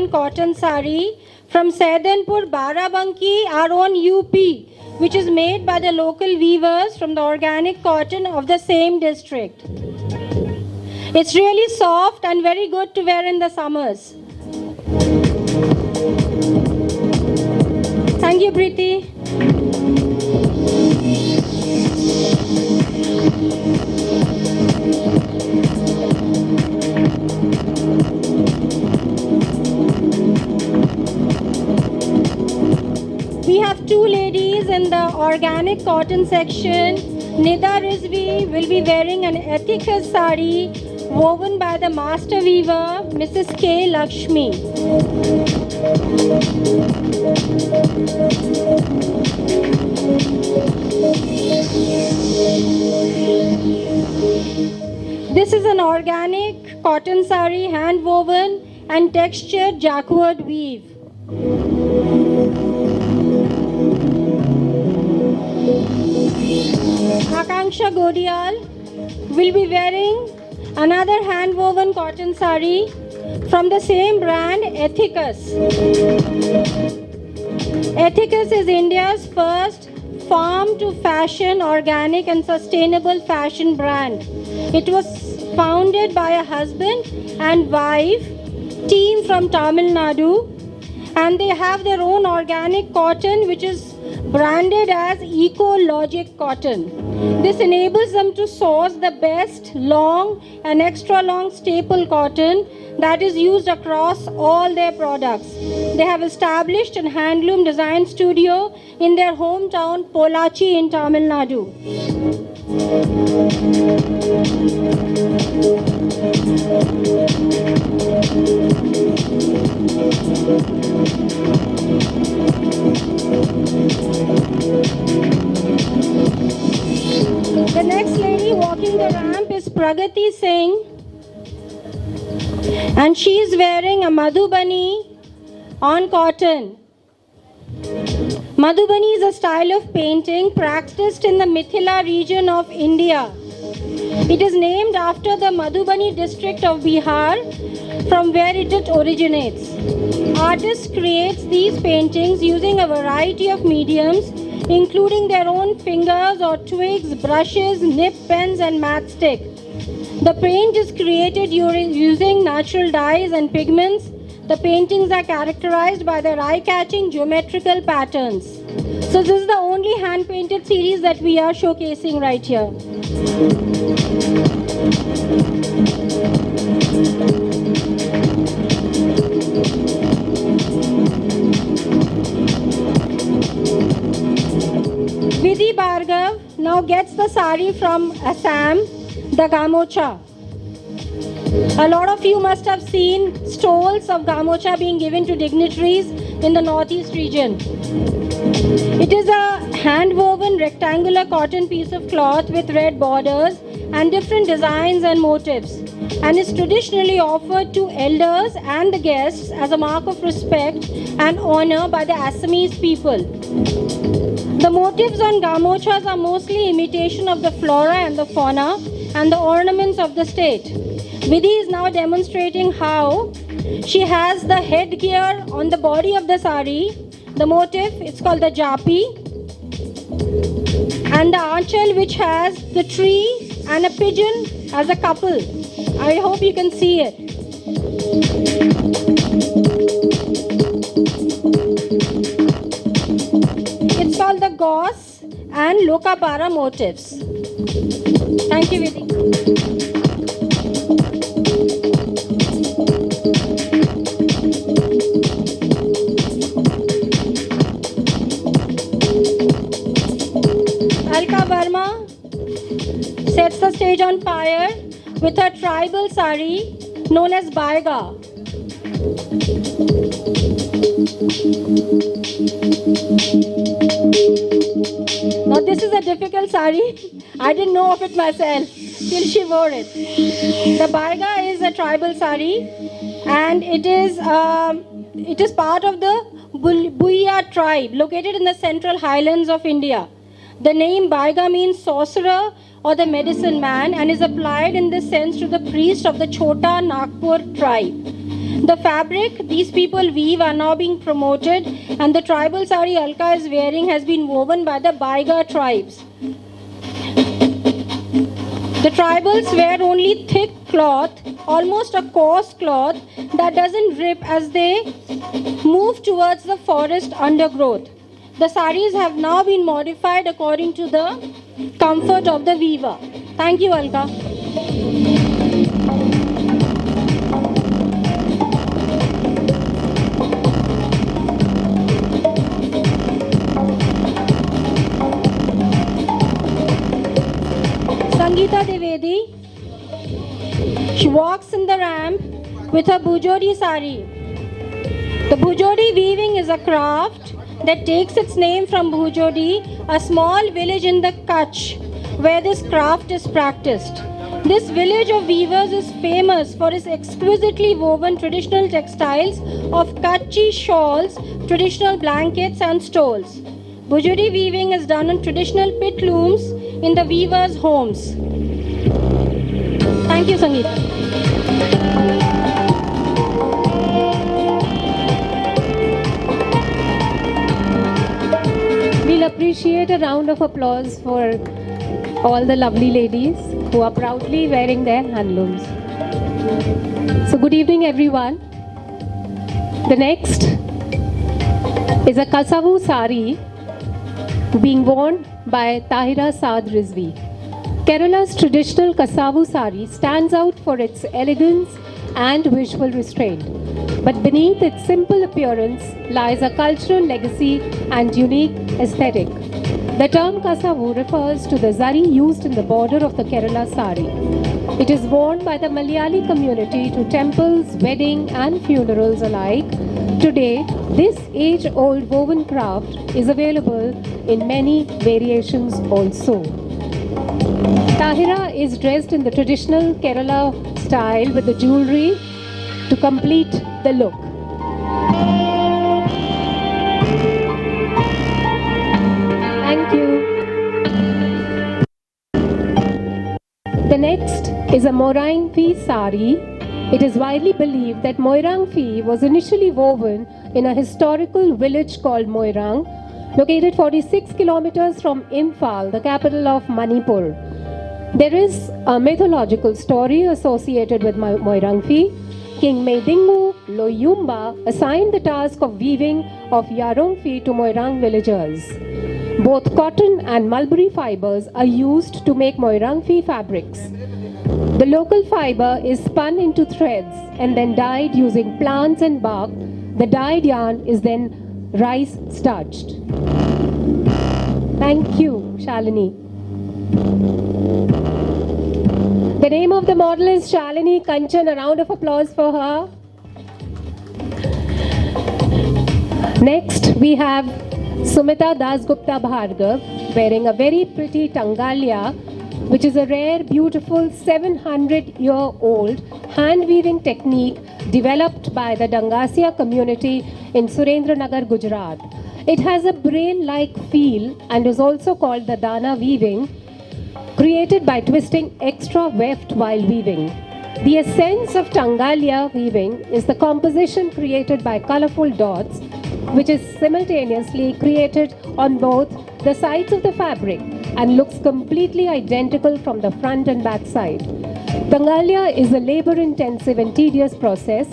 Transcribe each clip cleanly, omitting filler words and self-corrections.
handwoven cotton sari from Saidanpur, Barabanki, our own UP, which is made by the local weavers from the organic cotton of the same district. It's really soft and very good to wear in the summers. Thank you, Preeti. We have two ladies in the organic cotton section. Nida Rizvi will be wearing an ethicus sari woven by the master weaver, Mrs. K. Lakshmi. This is an organic cotton sari, hand woven and textured jacquard weave. Akanksha Godial will be wearing another hand woven cotton sari from the same brand, Ethicus. Ethicus is India's first farm to fashion, organic and sustainable fashion brand. It was founded by a husband and wife team from Tamil Nadu, and they have their own organic cotton which is branded as Eco-Logic cotton. This enables them to source the best long and extra long staple cotton that is used across all their products. They have established a handloom design studio in their hometown Polachi in Tamil Nadu. The next lady walking the ramp is Pragati Singh, and she is wearing a Madhubani on cotton. Madhubani is a style of painting practiced in the Mithila region of India. It is named after the Madhubani district of Bihar, from where it originates. Artists create these paintings using a variety of mediums, including their own fingers or twigs, brushes, nib pens and matchstick. The paint is created using natural dyes and pigments. The paintings are characterized by their eye-catching geometrical patterns. So this is the only hand-painted series that we are showcasing right here. Vidhi Bhargav now gets the sari from Assam, the gamocha. A lot of you must have seen stoles of gamocha being given to dignitaries in the northeast region. It is a hand-woven rectangular cotton piece of cloth with red borders and different designs and motifs, and is traditionally offered to elders and the guests as a mark of respect and honor by the Assamese people. The motifs on gamochas are mostly imitation of the flora and the fauna and the ornaments of the state. Vidhi is now demonstrating how she has the headgear on the body of the sari. The motif, it's called the japi, and the anchal, which has the tree and a pigeon as a couple. I hope you can see it. It's called the Gauss and Lokapara motifs. Thank you, Vidhi. Alka Verma sets the stage on fire with her tribal sari known as Baiga. Now this is a difficult sari. I didn't know of it myself till she wore it. The Baiga is a tribal sari, and it is part of the Buya tribe located in the central highlands of India. The name Baiga means sorcerer or the medicine man and is applied in this sense to the priest of the Chota Nagpur tribe. The fabric these people weave are now being promoted, and the tribal sari Alka is wearing has been woven by the Baiga tribes. The tribals wear only thick cloth, almost a coarse cloth that doesn't rip as they move towards the forest undergrowth. The saris have now been modified according to the comfort of the weaver. Thank you, Alka. Sangeeta Devedi, she walks in the ramp with her Bhujodi sari. The Bhujodi weaving is a craft that takes its name from Bhujodi, a small village in the Kutch where this craft is practiced. This village of weavers is famous for its exquisitely woven traditional textiles of Kutchi shawls, traditional blankets and stoles. Bhujodi weaving is done on traditional pit looms in the weavers' homes. Thank you, Sangeeta. We'll appreciate a round of applause for all the lovely ladies who are proudly wearing their handlooms. So good evening, everyone. The next is a Kasavu sari being worn by Tahira Saad Rizvi. Kerala's traditional Kasavu sari stands out for its elegance and visual restraint. But beneath its simple appearance lies a cultural legacy and unique aesthetic. The term Kasavu refers to the zari used in the border of the Kerala sari. It is worn by the Malayali community to temples, wedding and funerals alike. Today, this age-old woven craft is available in many variations also. Tahira is dressed in the traditional Kerala style with the jewelry to complete the look. Thank you. The next is a Moraing Phee sari. It is widely believed that Moirang Phee was initially woven in a historical village called Moirang, located 46 kilometers from Imphal, the capital of Manipur. There is a mythological story associated with Moirang Phee. King Medingu Loyumba assigned the task of weaving of Yarong Phee to Moirang villagers. Both cotton and mulberry fibers are used to make Moirang Phee fabrics. The local fiber is spun into threads and then dyed using plants and bark. The dyed yarn is then rice starched. Thank you, Shalini. The name of the model is Shalini Kanchan. A round of applause for her. Next, we have Sumita Dasgupta Bhargav wearing a very pretty Tangaliya, which is a rare, beautiful 700-year-old hand-weaving technique developed by the Dangasia community in Surendranagar, Gujarat. It has a braille-like feel and is also called the Dana weaving, created by twisting extra weft while weaving. The essence of Tangaliya weaving is the composition created by colorful dots, which is simultaneously created on both the sides of the fabric and looks completely identical from the front and back side. Tangaliya is a labor-intensive and tedious process.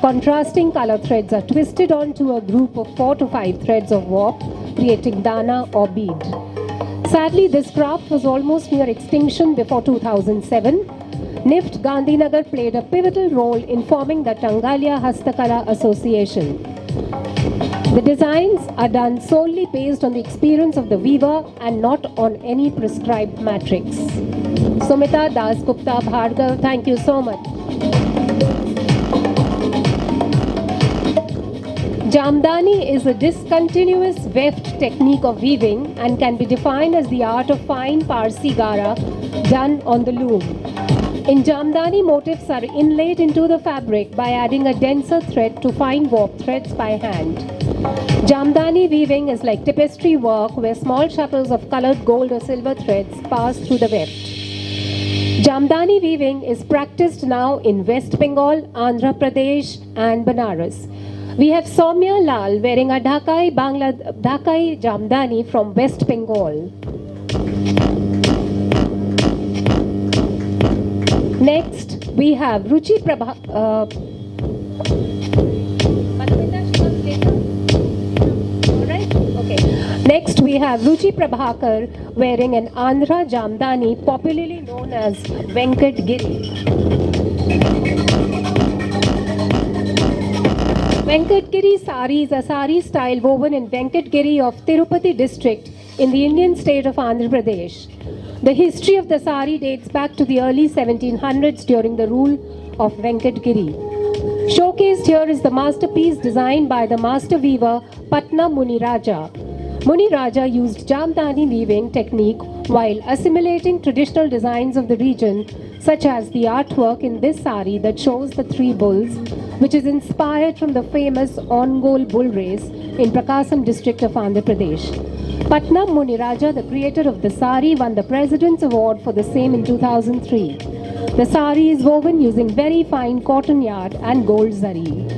Contrasting color threads are twisted onto a group of 4 to 5 threads of warp, creating dana or bead. Sadly, this craft was almost near extinction before 2007. NIFT Gandhinagar played a pivotal role in forming the Tangaliya Hastakala Association. The designs are done solely based on the experience of the weaver and not on any prescribed matrix. Sumita Dasgupta Bhargav, thank you so much. Jamdani is a discontinuous weft technique of weaving and can be defined as the art of fine Parsi gara done on the loom. In Jamdani, motifs are inlaid into the fabric by adding a denser thread to fine warp threads by hand. Jamdani weaving is like tapestry work where small shuttles of colored gold or silver threads pass through the weft. Jamdani weaving is practiced now in West Bengal, Andhra Pradesh and Banaras. We have Soumya Lal wearing a Dhakai Jamdani from West Bengal. Next, we have Ruchi Next, we have Ruchi Prabhakar wearing an Andhra Jamdani, popularly known as Venkatagiri. Venkatagiri Saree is a saree style woven in Venkatagiri of Tirupati district in the Indian state of Andhra Pradesh. The history of the saree dates back to the early 1700s during the rule of Venkatagiri. Showcased here is the masterpiece designed by the master weaver Patna Muniraja. Muniraja used Jamdani weaving technique while assimilating traditional designs of the region, such as the artwork in this saree that shows the three bulls, which is inspired from the famous on-goal bull race in Prakasam district of Andhra Pradesh. Patna Muniraja, the creator of the saree, won the President's Award for the same in 2003. The saree is woven using very fine cotton yarn and gold zari.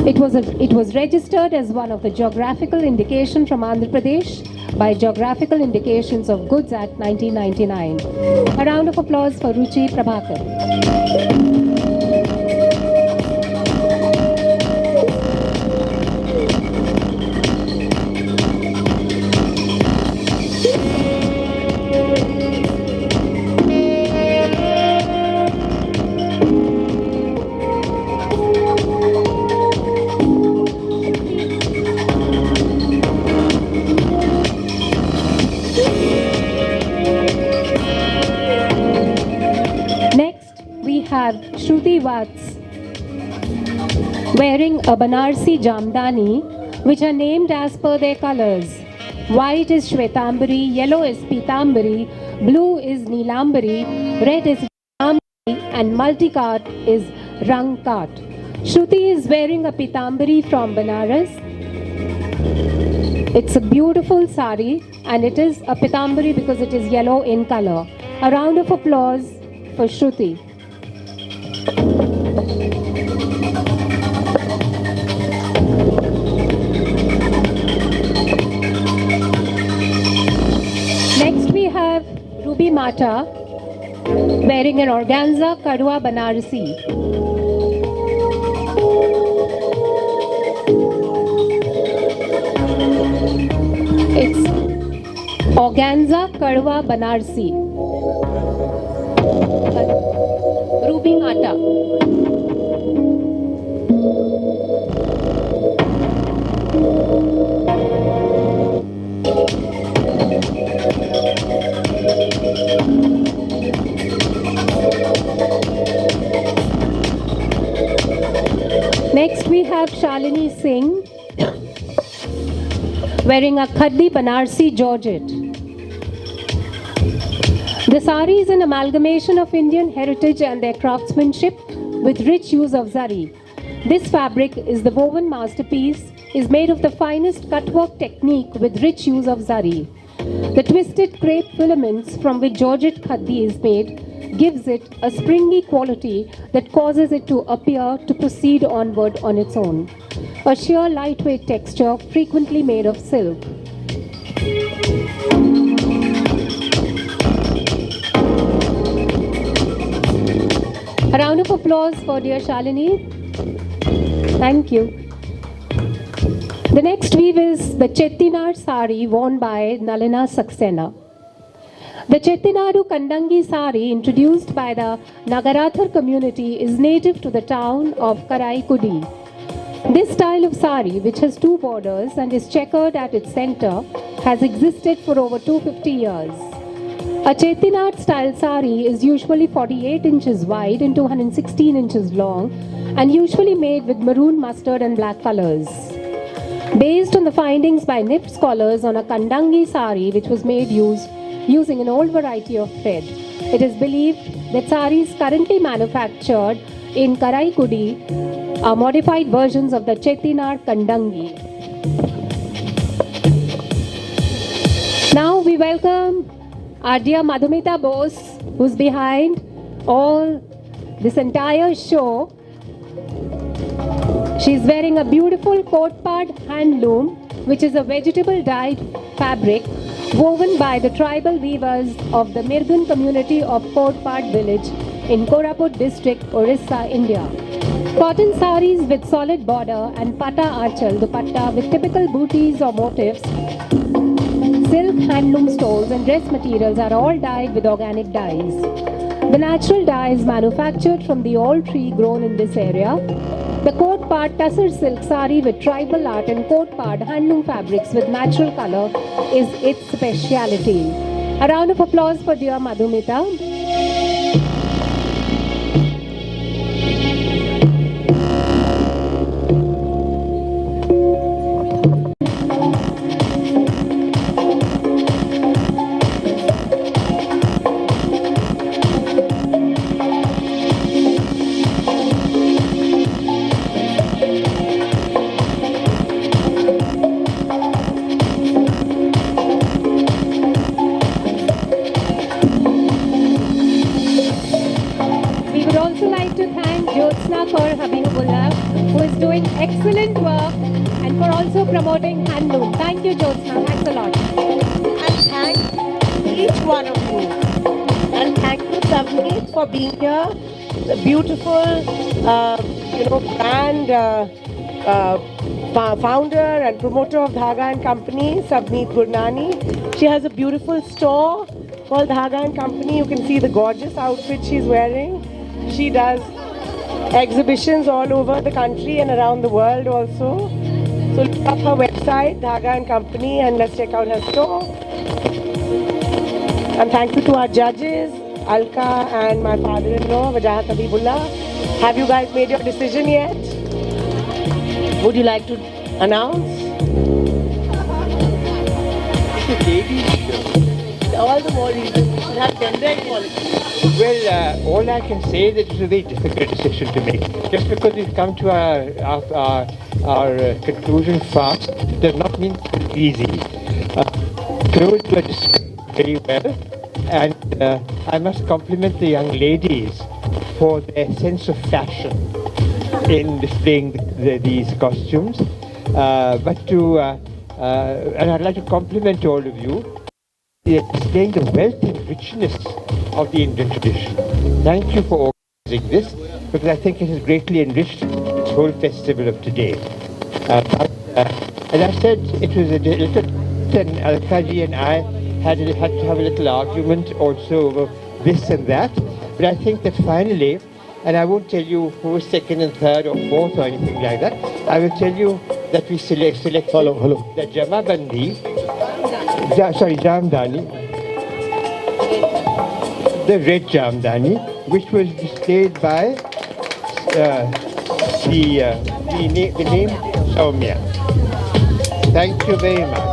It was registered as one of the geographical indication from Andhra Pradesh by Geographical Indications of Goods Act 1999. A round of applause for Ruchi Prabhakar. Shruti Vats wearing a Banarasi Jamdani, which are named as per their colors. White is Shvetambari, yellow is Pitambari, blue is Neelambari, red is Ambari, and multicart is Rangkat. Shruti is wearing a Pitambari from Banaras. It's a beautiful sari and it is a Pitambari because it is yellow in color. A round of applause for Shruti. Next we have Ruby Mata wearing an organza Kadwa Banarasi. It's organza Kadwa Banarasi. Ruby Mata. Next we have Shalini Singh wearing a Khadi Banarasi Georgette. The sari is an amalgamation of Indian heritage and their craftsmanship with rich use of zari. This fabric is the woven masterpiece, is made of the finest cutwork technique with rich use of zari. The twisted crepe filaments from which Georgette Khadi is made gives it a springy quality that causes it to appear to proceed onward on its own. A sheer lightweight texture frequently made of silk. A round of applause for dear Shalini. Thank you. The next weave is the Chettinad Saree worn by Nalina Saxena. The Chettinadu Kandangi Saree, introduced by the Nagarathar community, is native to the town of Karaikudi. This style of saree, which has two borders and is checkered at its center, has existed for over 250 years. A Chettinad style saree is usually 48 inches wide and 216 inches long and usually made with maroon, mustard and black colors. Based on the findings by NIFT scholars on a Kandangi saree which was made using an old variety of thread, it is believed that sarees currently manufactured in Karaikudi are modified versions of the Chettinad Kandangi. Now we welcome our dear Madhumita Bose, who's behind, all this entire show. She's wearing a beautiful Kotpad handloom, which is a vegetable dyed fabric woven by the tribal weavers of the Mirgan community of Kotpad village in Koraput district, Orissa, India. Cotton saris with solid border and pata archal dupatta with typical booties or motifs, silk handloom stoles and dress materials are all dyed with organic dyes. The natural dye is manufactured from the old tree grown in this area. The Kotpad tussar silk sari with tribal art and Kotpad handloom fabrics with natural color is its speciality. A round of applause for dear Madhumita. For Habibullah, who is doing excellent work and for also promoting handloom. Thank you, Jyotsna. Thanks a lot. And thank each one of you. And thank you, Savneet, for being here. The beautiful, brand founder and promoter of Dhaga and Company, Savneet Gurnani. She has a beautiful store called Dhaga and Company. You can see the gorgeous outfit she's wearing. She does exhibitions all over the country and around the world also. So look up her website, Dhaga and Company, and let's check out her store. And thank you to our judges, Alka and my father-in-law, Wajahat Habibullah. Have you guys made your decision yet? Would you like to announce? All the more reason we should have gender equality. Well, all I can say is that it's a very difficult decision to make. Just because we've come to our conclusion fast does not mean it's easy. Clothes were described very well, and I must compliment the young ladies for their sense of fashion in displaying these costumes. And I'd like to compliment all of you. They are displaying the wealth and richness of the Indian tradition. Thank you for organizing this, because I think it has greatly enriched this whole festival of today. As I said, it was a little, and Alkaji and I had to have a little argument also over this and that, but I think that finally, and I won't tell you who was second and third or fourth or anything like that, I will tell you that we selected the Jamdani, the red Jamdani, which was displayed by the name Soumya. Thank you very much.